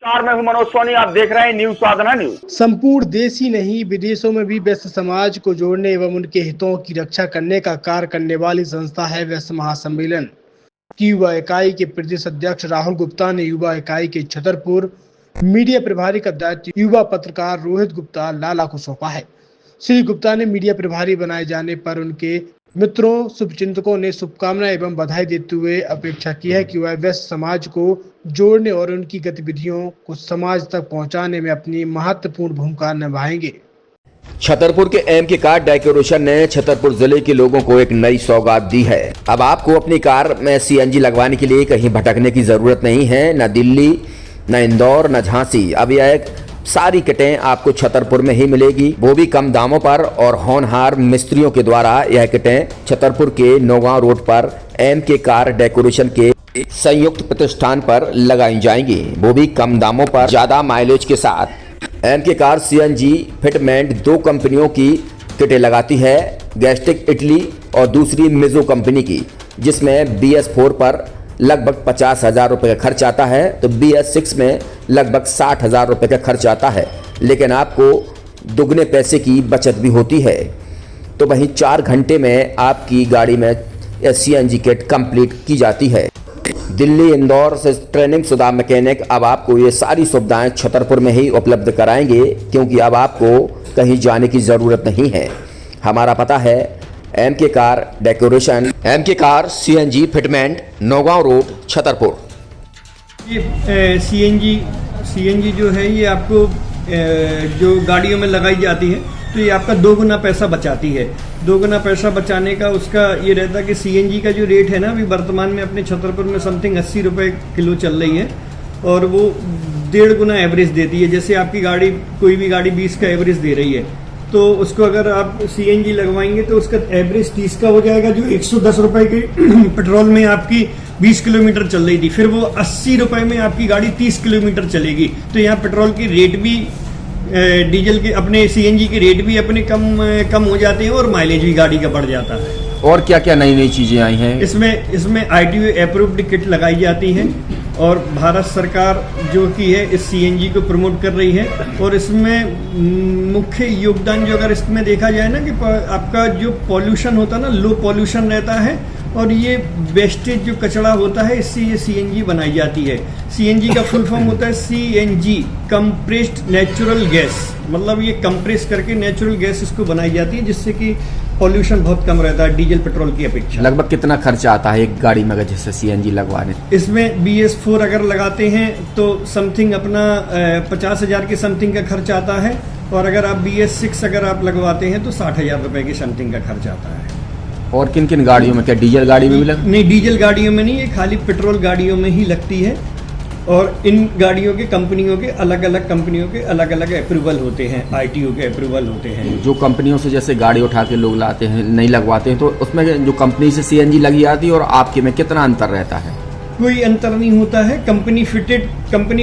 मैं हूं मनोज सोनी, आप देख रहे हैं न्यूज साधना न्यूज। संपूर्ण देश ही नहीं विदेशों में भी व्यस्त समाज को जोड़ने एवं उनके हितों की रक्षा करने का कार्य करने वाली संस्था है व्यस्त महासम्मेलन की युवा इकाई के प्रदेश अध्यक्ष राहुल गुप्ता ने युवा इकाई के छतरपुर मीडिया प्रभारी का दायित्व युवा पत्रकार रोहित गुप्ता लाला को सौंपा है। श्री गुप्ता ने मीडिया प्रभारी बनाए जाने पर उनके मित्रों शुभचिंतकों ने शुभकामनाएं एवं बधाई देते हुए अपेक्षा की है कि वह व्यस्त समाज को जोड़ने और उनकी गतिविधियों को समाज तक पहुंचाने में अपनी महत्वपूर्ण भूमिका निभाएंगे। छतरपुर के एमके कार डेकोरेशन ने छतरपुर जिले के लोगों को एक नई सौगात दी है। अब आपको अपनी कार में सीएनजी लगवाने के लिए कहीं भटकने की जरूरत नहीं है, न दिल्ली, न इंदौर, न झांसी। अब यह सारी किटें आपको छतरपुर में ही मिलेगी, वो भी कम दामों पर। और होनहार मिस्त्रियों के द्वारा यह किटें छतरपुर के नौगांव रोड पर एमके कार डेकोरेशन के संयुक्त प्रतिष्ठान पर लगाई जाएंगी, वो भी कम दामों पर, ज्यादा माइलेज के साथ। एमके कार सीएनजी फिटमेंट 2 कंपनियों की किटें लगाती है, गैस्टिक इटली और दूसरी मिजो कंपनी की, जिसमें BS4 पर लगभग 50,000 रुपये का खर्च आता है, तो BS6 में लगभग 60,000 रुपये का खर्च आता है, लेकिन आपको दुगने पैसे की बचत भी होती है। तो वहीं 4 घंटे में आपकी गाड़ी में सीएनजी किट कंप्लीट की जाती है। दिल्ली, इंदौर से ट्रेनिंग शुदा मैकेनिक अब आपको ये सारी सुविधाएं छतरपुर में ही उपलब्ध कराएंगे, क्योंकि अब आपको कहीं जाने की ज़रूरत नहीं है। हमारा पता है MK car decoration, MK car CNG fitment, Naugaon road, Chhatarpur. ये सीएनजी जो है ये आपको जो गाड़ियों में लगाई जाती है तो ये आपका 2 गुना पैसा बचाती है। 2 गुना पैसा बचाने का उसका ये रहता है कि सीएनजी का जो रेट है ना अभी वर्तमान में अपने छतरपुर में समथिंग 80 रुपये किलो चल रही है, और वो 1.5 गुना एवरेज देती है। जैसे आपकी गाड़ी, कोई भी गाड़ी 20 का एवरेज दे रही है, तो उसको अगर आप सीएनजी लगवाएंगे तो उसका एवरेज 30 का हो जाएगा, जो 110 रुपए के पेट्रोल में आपकी 20 किलोमीटर चल रही थी, फिर वो 80 रुपए में आपकी गाड़ी 30 किलोमीटर चलेगी। तो यहाँ पेट्रोल की रेट भी, डीजल के, अपने सीएनजी के रेट भी अपने कम हो जाते हैं और माइलेज भी गाड़ी का बढ़ जाता है। और क्या क्या नई नई चीजें आई हैं? इसमें ITO अप्रूव्ड किट लगाई जाती है, और भारत सरकार जो की है इस सीएनजी को प्रमोट कर रही है। और इसमें मुख्य योगदान जो अगर इसमें देखा जाए ना कि आपका जो पॉल्यूशन होता है ना, लो पॉल्यूशन रहता है, और ये वेस्टेज जो कचरा होता है इससे ये सीएनजी बनाई जाती है। सीएनजी का फुल फॉर्म होता है CNG, कंप्रेस्ड नेचुरल गैस, मतलब ये कंप्रेस करके नेचुरल गैस इसको बनाई जाती है, जिससे कि पॉल्यूशन बहुत कम रहता है डीजल पेट्रोल की अपेक्षा। लगभग कितना खर्चा आता है एक गाड़ी में अगर जैसे सीएनजी लगवाने? इसमें BS4 अगर लगाते हैं तो समथिंग अपना 50,000 के समथिंग का खर्च आता है, और अगर आप BS6 अगर आप लगवाते हैं तो 60,000 रुपए के समथिंग का खर्च आता है। और किन किन गाड़ियों में? क्या डीजल गाड़ी में भी नहीं, डीजल गाड़ियों में नहीं, ये खाली पेट्रोल गाड़ियों में ही लगती है। और इन गाड़ियों के कंपनियों के अलग अलग अप्रूवल होते हैं, ITO के अप्रूवल होते हैं। जो कंपनियों से जैसे गाड़ी उठा के लोग लाते हैं, नहीं लगवाते हैं, तो उसमें जो कंपनी से सीएनजी लगी आती है और आपके में कितना अंतर रहता है? कोई अंतर नहीं होता है। कंपनी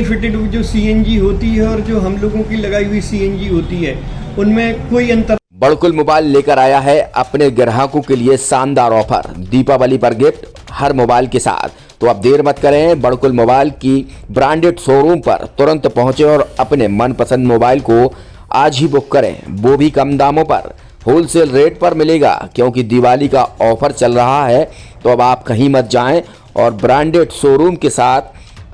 फिटेड जो सीएनजी होती है और जो हम लोगों की लगाई हुई सीएनजी होती है, उनमें कोई अंतर। बड़कुल मोबाइल लेकर आया है अपने ग्राहकों के लिए शानदार ऑफर, दीपावली पर गिफ्ट हर मोबाइल के साथ। तो अब देर मत करें, बड़कुल मोबाइल की ब्रांडेड शोरूम पर तुरंत पहुंचे और अपने मनपसंद मोबाइल को आज ही बुक करें, वो भी कम दामों पर, होलसेल रेट पर मिलेगा, क्योंकि दिवाली का ऑफर चल रहा है। तो अब आप कहीं मत जाएं और ब्रांडेड शोरूम के साथ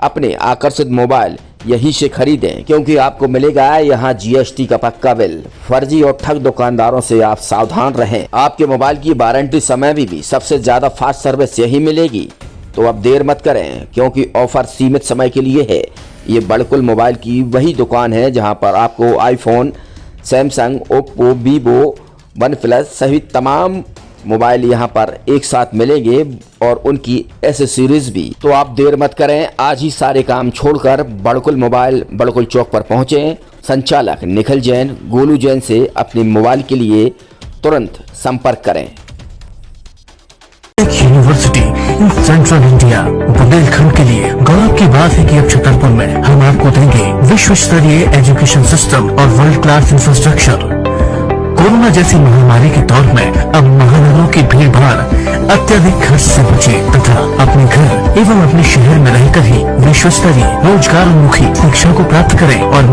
अपने आकर्षित मोबाइल यहीं से खरीदें, क्योंकि आपको मिलेगा यहाँ GST का पक्का बिल। फर्जी और ठग दुकानदारों से आप सावधान रहें। आपके मोबाइल की वारंटी समय में भी सबसे ज्यादा फास्ट सर्विस यही मिलेगी। तो अब देर मत करें, क्योंकि ऑफर सीमित समय के लिए है। ये बड़कुल मोबाइल की वही दुकान है जहां पर आपको iPhone, Samsung, Oppo, Vivo, OnePlus सहित तमाम मोबाइल यहां पर एक साथ मिलेंगे, और उनकी एसेसरीज भी। तो आप देर मत करें, आज ही सारे काम छोड़कर बड़कुल मोबाइल बड़कुल चौक पर पहुंचें। संचालक निखिल जैन, गोलू जैन से अपने मोबाइल के लिए तुरंत संपर्क करें। University in central India, Bundelkhand के लिए गौरव की बात है कि अब छतरपुर में हम आपको देंगे विश्व स्तरीय एजुकेशन सिस्टम और वर्ल्ड क्लास इंफ्रास्ट्रक्चर। कोरोना जैसी महामारी के दौर में अब महानगरों की भीड़ भाड़ अत्यधिक खर्च से बचे तथा अपने घर एवं अपने शहर में रहकर ही विश्वस्तरीय रोजगार उन्मुखी शिक्षा को प्राप्त करें और